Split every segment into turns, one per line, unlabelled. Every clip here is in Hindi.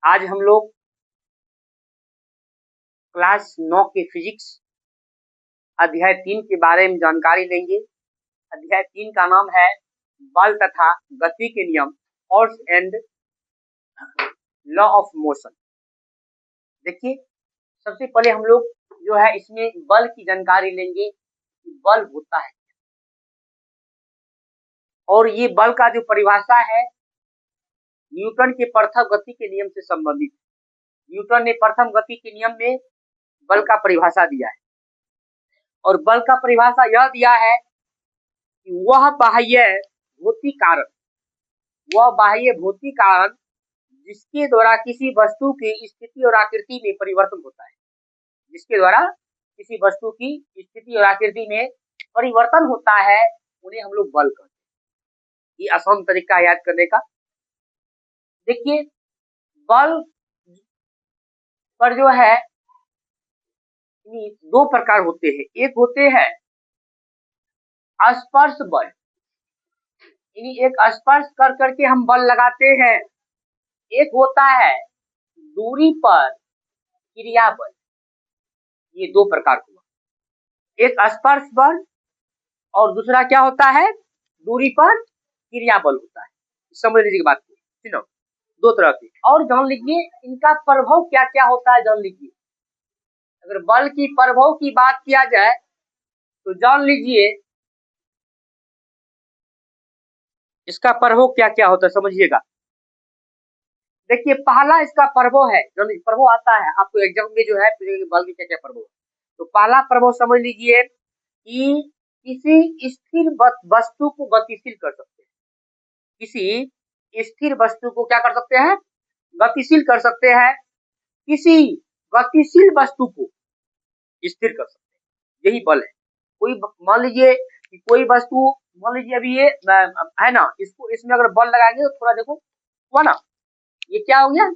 आज हम लोग क्लास 9 के फिजिक्स अध्याय 3 के बारे में जानकारी लेंगे। अध्याय 3 का नाम है बल तथा गति के नियम, force and law of motion. देखिए, सबसे पहले हम लोग जो है इसमें बल की जानकारी लेंगे कि बल होता है और ये बल का जो परिभाषा है न्यूटन के प्रथम गति के नियम से संबंधित। न्यूटन ने प्रथम गति के नियम में बल का परिभाषा दिया है और बल का परिभाषा यह दिया है कि वह बाह्य भौतिक कारण जिसके द्वारा किसी वस्तु की स्थिति और आकृति में परिवर्तन होता है। जिसके द्वारा किसी वस्तु की स्थिति और आकृति में परिवर्तन होता है उन्हें हम लोग बल कहते हैं। ये आसान तरीका है याद करने का। देखिए, बल पर जो है दो प्रकार होते हैं। एक होते हैं स्पर्श बल, यानी एक स्पर्श कर करके हम बल लगाते हैं। एक होता है दूरी पर क्रिया बल। ये दो प्रकार हुआ, एक स्पर्श बल और दूसरा क्या होता है, दूरी पर क्रिया बल होता है। समझ लीजिए बात को, सुनो, दो तरह के। और जान लीजिए इनका प्रभाव क्या क्या होता है। जान लीजिए, अगर बल की प्रभाव की बात किया जाए तो जान लीजिए इसका प्रभाव क्या क्या होता है, समझिएगा। देखिए, पहला इसका प्रभाव है, जो प्रभाव आता है आपको एग्जाम में जो है बल की क्या क्या प्रभाव है। तो पहला प्रभाव समझ लीजिए कि किसी स्थिर वस्तु को गतिशील कर सकते हैं। किसी स्थिर वस्तु को क्या कर सकते हैं, गतिशील कर सकते हैं। किसी गतिशील वस्तु को स्थिर कर सकते हैं, यही बल है। कोई मान लीजिए कि कोई वस्तु, मान लीजिए अभी ये है ना, इसको इसमें अगर बल लगाएंगे तो थोड़ा देखो हुआ ना, ये क्या हो गया,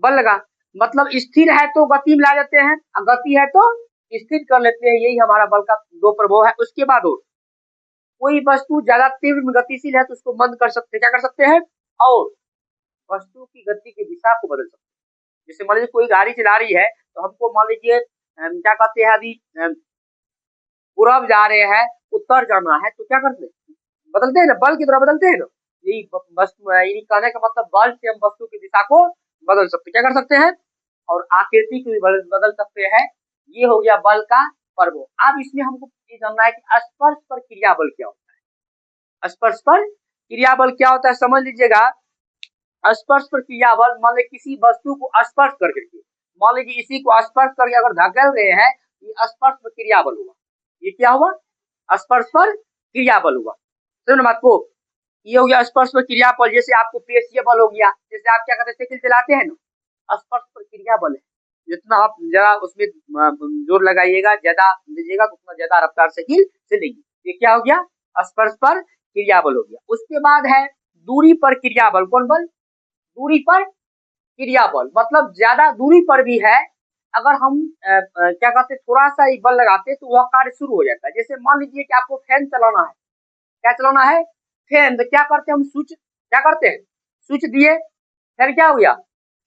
बल लगा। मतलब स्थिर है तो गति में ला जाते हैं, गति है तो स्थिर कर लेते हैं। यही हमारा बल का दो प्रभाव है। उसके बाद और कोई वस्तु ज्यादा तीव्र गतिशील है तो उसको बंद कर सकते हैं, क्या कर सकते हैं, और वस्तु की गति की दिशा को बदल सकते हैं। जैसे मान लीजिए कोई गाड़ी चला रही है तो हमको मान लीजिए क्या कहते हैं, अभी पूरब जा रहे हैं, उत्तर जाना है तो क्या करते हैं, बदलते हैं ना, बल की तरह बदलते हैं ना। यही वस्तु है, यही कहने का मतलब बल से हम वस्तु की दिशा को बदल सकते हैं, क्या कर सकते हैं, और आकृति को भी बदल सकते हैं। ये हो गया बल का प्रभाव। अब इसमें हमको ये जानना है कि स्पर्श पर क्रिया बल क्या होता है। स्पर्श पर क्रिया बल क्या होता है, समझ लीजिएगा। स्पर्श पर क्रिया बल, मान लीजिए किसी वस्तु को स्पर्श करके, मान लीजिए इसी को स्पर्श करके अगर धकेल रहे हैं, ये स्पर्श पर क्रिया बल हुआ। ये क्या हुआ, स्पर्श पर क्रिया बल हुआ। सुनो बात को, ये हो गया स्पर्श पर क्रिया बल। जैसे आपको पेशीय बल हो गया, जैसे आप क्या करते हैं, साइकिल चलाते हैं ना, स्पर्श पर क्रिया बल है। जितना आप जरा उसमें जोर लगाइएगा, ज्यादा दीजिएगा, उतना ज्यादा रफ्तार साइकिल चलेगी। ये क्या हो गया, स्पर्श पर क्रिया बल हो गया। उसके बाद है दूरी पर क्रिया बल। कौन बल, दूरी पर क्रिया बल, मतलब ज्यादा दूरी पर भी है, अगर हम क्या कहते हैं थोड़ा सा ही बल लगाते तो वह कार्य शुरू हो जाता है। जैसे मान लीजिए कि आपको फैन चलाना है, क्या चलाना है, फैन। तो क्या करते हैं हम, स्विच, क्या करते हैं, स्विच दिए, फैन क्या हो गया,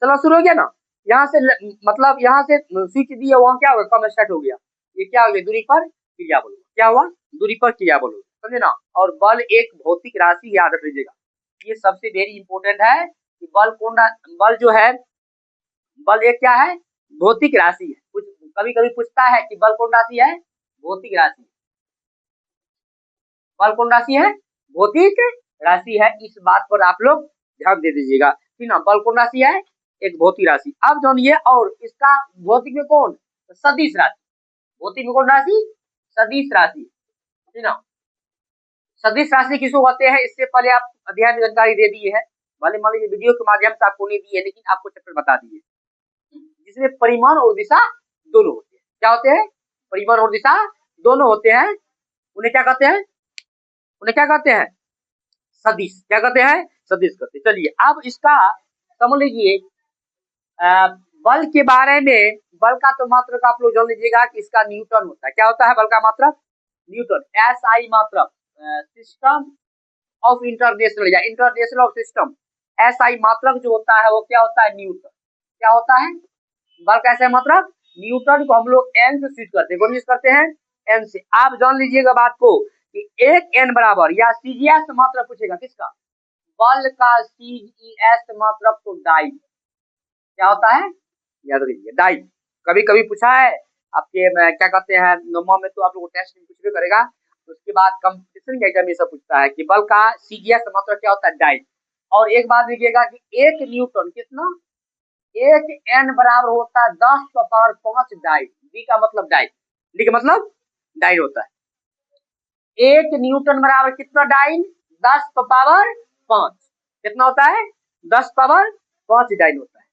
चला शुरू हो गया ना। यहाँ से मतलब यहाँ से स्विच दिए, वहाँ क्या होगा, कम स्टार्ट हो गया। ये क्या हो गया, दूरी पर क्रिया बल। क्या हुआ, दूरी पर क्रिया बल, समझे ना। और बल एक भौतिक राशि, याद रख लीजिएगा, ये सबसे वेरी इंपॉर्टेंट है कि बल कौन, बल जो है, बल एक क्या है, भौतिक राशि है। कुछ कभी कभी पूछता है कि बल कौन राशि है, भौतिक राशि। बल कौन राशि है, भौतिक राशि है। इस बात पर आप लोग ध्यान दे दीजिएगा, ठीक ना। बल कौन राशि है, एक भौतिक राशि। अब जानिए, और इसका भौतिक में कौन, सदिश राशि। भौतिक में कौन राशि, सदिश राशि, ठीक ना। सदिश राशि किसको कहते हैं, इससे पहले आप अध्याय में जानकारी दे दिए है, भले मान लीजिए वीडियो के माध्यम से आपको नहीं दिए, लेकिन आपको चैप्टर बता दिए, जिसमें परिमाण और दिशा दोनों होते हैं। क्या होते हैं, परिमाण और दिशा दोनों होते हैं। उन्हें क्या कहते हैं, उन्हें क्या कहते हैं, सदिश। क्या कहते हैं, सदिश कहते हैं। चलिए अब इसका समझ लीजिए, बल के बारे में। बल का तो मात्रक आप लोग जान लीजिएगा कि इसका न्यूटन होता है। क्या होता है बल का मात्रक, न्यूटन। SI मात्रक, सिस्टम ऑफ इंटरनेशनल या इंटरनेशनल ऑफ सिस्टम, SI मात्रक जो होता है वो क्या होता है, न्यूटन। क्या होता है, बल का SI मात्रक न्यूटन को हम लोग n से स्विच करते हैं, कौन यूज करते हैं, n से। आप जान लीजिएगा बात को कि एक n बराबर या CGS मात्रक पूछेगा किसका, बल का CGS मात्रक तो डाई क्या होता है, याद रखिए डाई। कभी कभी पूछा है आपके क्या कहते हैं नोमा में, तो आप लोग टेस्ट में कुछ भी करेगा, उसके बाद कंपटीशन एग्जाम में सब पूछता है कि बल का CGS मात्रक क्या होता है, डाई। और एक बात लिखिएगा कि एक न्यूटन कितना, एक n बराबर होता है 10 का पावर 5 डाई। डी का मतलब डाई, डी का मतलब डाइन होता है। एक न्यूटन बराबर कितना डाइन, 10 का पावर 5। कितना होता है, 10 पावर 5 डाइन होता है।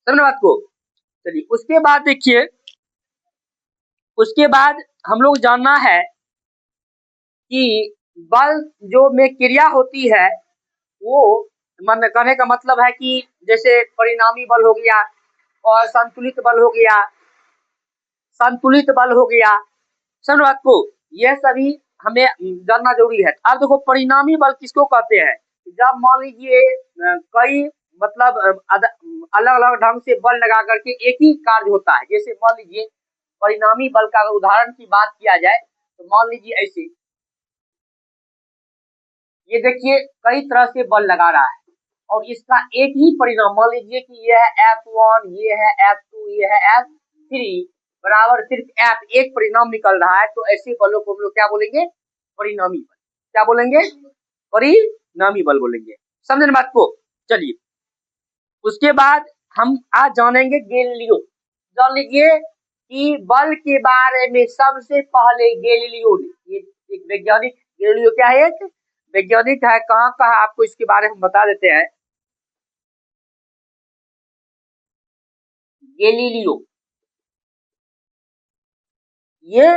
समझ बात को। चलिए उसके बाद देखिए, उसके बाद हम लोग जानना है कि बल जो में क्रिया होती है वो मन कहने का मतलब है कि जैसे परिणामी बल हो गया और संतुलित बल हो गया, संतुलित बल हो गया। समझ बात को, यह सभी हमें जानना जरूरी है। अब देखो परिणामी बल किसको कहते हैं, जब मान लीजिए कई मतलब अलग अलग ढंग से बल लगा करके एक ही कार्य होता है। जैसे मान लीजिए परिणामी बल का अगर उदाहरण की बात किया जाए तो मान लीजिए ऐसे, ये देखिए कई तरह से बल लगा रहा है और इसका एक ही परिणाम, मान लीजिए कि ये है F1, ये है F2, ये है F3 बराबर सिर्फ F, एक परिणाम निकल रहा है, तो ऐसे बलों को हम लोग क्या बोलेंगे, परिणामी बल। क्या बोलेंगे, परिणामी बल बोलेंगे। समझने बात को। चलिए उसके बाद हम आज जानेंगे गैलीलियो। जान लीजिए कि बल के बारे में सबसे पहले गैलीलियो ने, ये एक वैज्ञानिक, गैलीलियो क्या है, एक वैज्ञानिक है। कहाँ का है आपको इसके बारे में बता देते हैं। गैलीलियो ये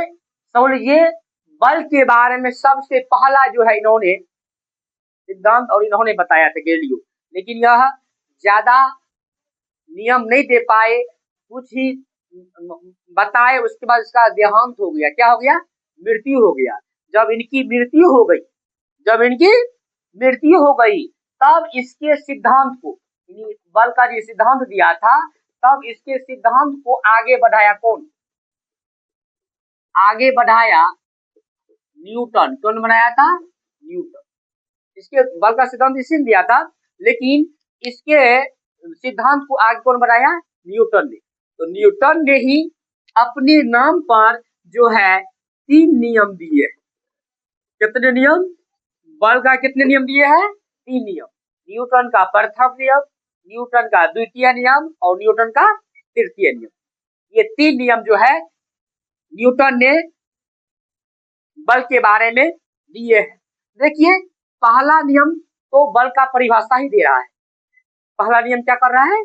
समझ लीजिए बल के बारे में सबसे पहला जो है इन्होंने सिद्धांत और इन्होंने बताया था गैलीलियो। लेकिन यह ज्यादा नियम नहीं दे पाए, कुछ ही बताए, उसके बाद इसका देहांत हो गया। क्या हो गया, मृत्यु हो गया। जब इनकी मृत्यु हो गई, जब इनकी मृत्यु हो गई तब इसके सिद्धांत को, बल का जो सिद्धांत दिया था, तब इसके सिद्धांत को आगे बढ़ाया कौन, आगे बढ़ाया न्यूटन। कौन बनाया था, न्यूटन। इसके बल का सिद्धांत इसी ने दिया था, लेकिन इसके सिद्धांत को आगे कौन बढ़ाया, न्यूटन ने। तो न्यूटन ने ही अपने नाम पर जो है 3 नियम दिए। कितने नियम, बल का कितने नियम दिए हैं, 3 नियम। न्यूटन का प्रथम नियम, न्यूटन का द्वितीय नियम और न्यूटन का तृतीय नियम। ये 3 नियम जो है न्यूटन ने बल के बारे में दिए हैं। देखिए पहला नियम तो बल का परिभाषा ही दे रहा है। पहला नियम क्या कर रहा है,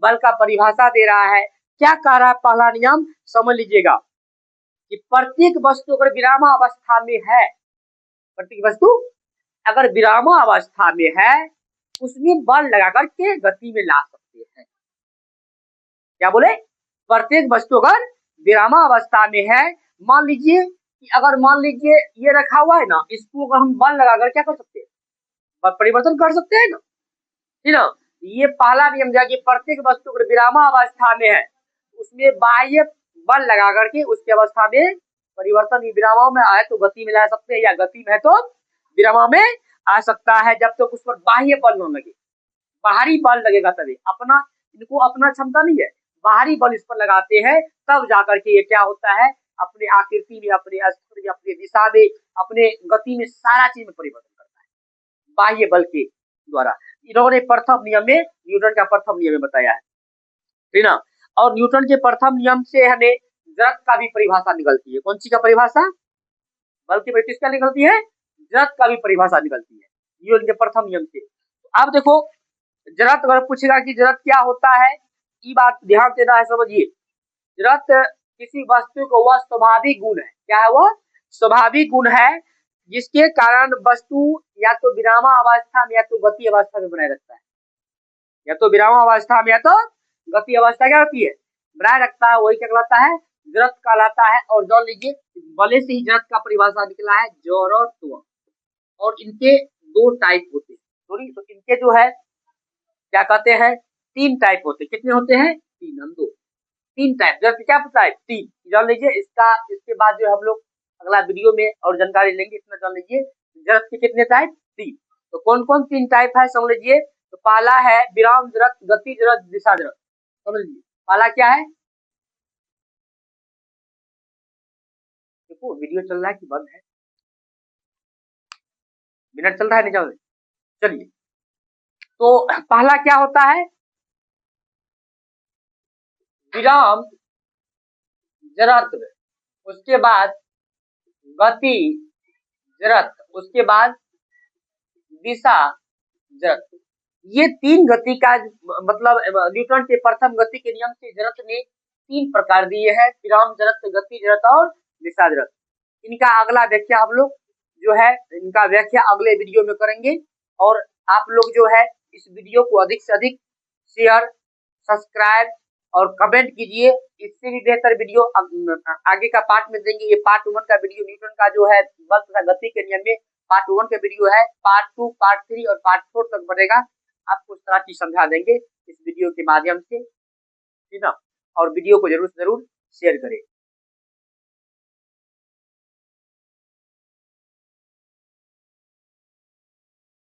बल का परिभाषा दे रहा है। क्या कह रहा है पहला नियम, समझ लीजिएगा कि प्रत्येक वस्तु अगर विरामावस्था में है, प्रत्येक वस्तु अगर विरामावस्था में है उसमें बल लगा करके गति में ला सकते हैं। क्या बोले, प्रत्येक वस्तु अगर विरामावस्था में है, मान लीजिए कि अगर मान लीजिए ये रखा हुआ है ना, इसको अगर हम बल लगाकर क्या कर सकते हैं, परिवर्तन कर सकते हैं ना, ठीक ना। ये पहला नियम दिया कि प्रत्येक वस्तु अगर विरामावस्था में है उसमें बाह्य बल लगा करके उसकी अवस्था में परिवर्तन, विरामों में आए तो गति में ला सकते हैं, या गति में है तो विरामों में आ सकता है, जब तक उस पर बाह्य बल न लगे। बाहरी बल लगेगा तभी, अपना इनको अपना क्षमता नहीं है, बाहरी बल इस पर लगाते हैं तब जाकर के ये क्या होता है, अपने आकृति में, अपने अस्त्र में, अपने दिशा में, अपने गति में, सारा चीज में परिवर्तन करता है बाह्य बल के द्वारा। इन्होंने प्रथम नियम में, न्यूटन का प्रथम नियम में बताया है, ठीक ना। और न्यूटन के प्रथम नियम से हमें जड़त्व का भी परिभाषा निकलती है। कौन सी का परिभाषा, बल की किसका निकलती है, जड़त्व का भी परिभाषा निकलती है न्यूटन के प्रथम नियम से। अब देखो जड़त्व अगर पूछेगा कि जड़त्व क्या होता है, ये बात ध्यान देना है, समझिए। जड़त्व किसी वस्तु को वह स्वाभाविक गुण है, क्या है, वह स्वाभाविक गुण है जिसके कारण वस्तु या तो विरामावस्था में या तो गति अवस्था में बनाए रखता है, या तो विरामावस्था में या तो गति अवस्था क्या होती है, बनाए रखता है, वही क्या कहलाता है, जड़त्व कहलाता है। और जान लीजिए बल से ही जड़त्व का परिभाषा निकला है, जड़त्व। और इनके 2 टाइप होते हैं, सॉरी, तो इनके जो है क्या कहते हैं, 3 टाइप होते हैं। कितने होते हैं? 3, हम 2, 3 टाइप। जब क्या पता है? 3 जान लीजिए। इसके बाद जो हम लोग अगला वीडियो में और जानकारी लेंगे। इतना जान लीजिए जरत के कितने टाइप? 3। तो कौन कौन 3 टाइप है समझ लीजिए। तो पहला है विराम जरत, गति जरत, दिशा जरत। समझ लीजिए पहला क्या है। देखो वीडियो चल रहा है कि बंद है? मिनट चल रहा है, नहीं चल रहा? चलिए, तो पहला क्या होता है? विराम जरत, उसके बाद गति जरत, उसके बाद दिशा जरत। ये 3 गति का मतलब न्यूटन के प्रथम गति के नियम से जरत ने 3 प्रकार दिए हैं, विराम जरत, गति जरत और दिशा जरत। इनका अगला व्याख्या हम लोग जो है, इनका व्याख्या अगले वीडियो में करेंगे। और आप लोग जो है इस वीडियो को अधिक से अधिक शेयर, सब्सक्राइब और कमेंट कीजिए। इससे भी बेहतर वीडियो आगे का पार्ट में देंगे। ये पार्ट 1 का वीडियो न्यूटन का जो है बल तथा गति के नियम में पार्ट 1 का वीडियो है। पार्ट 2, पार्ट 3 और पार्ट 4 तक बढ़ेगा। आपको इस तरह की समझा देंगे इस वीडियो के माध्यम से, ठीक ना। और वीडियो को जरूर से जरूर शेयर करें।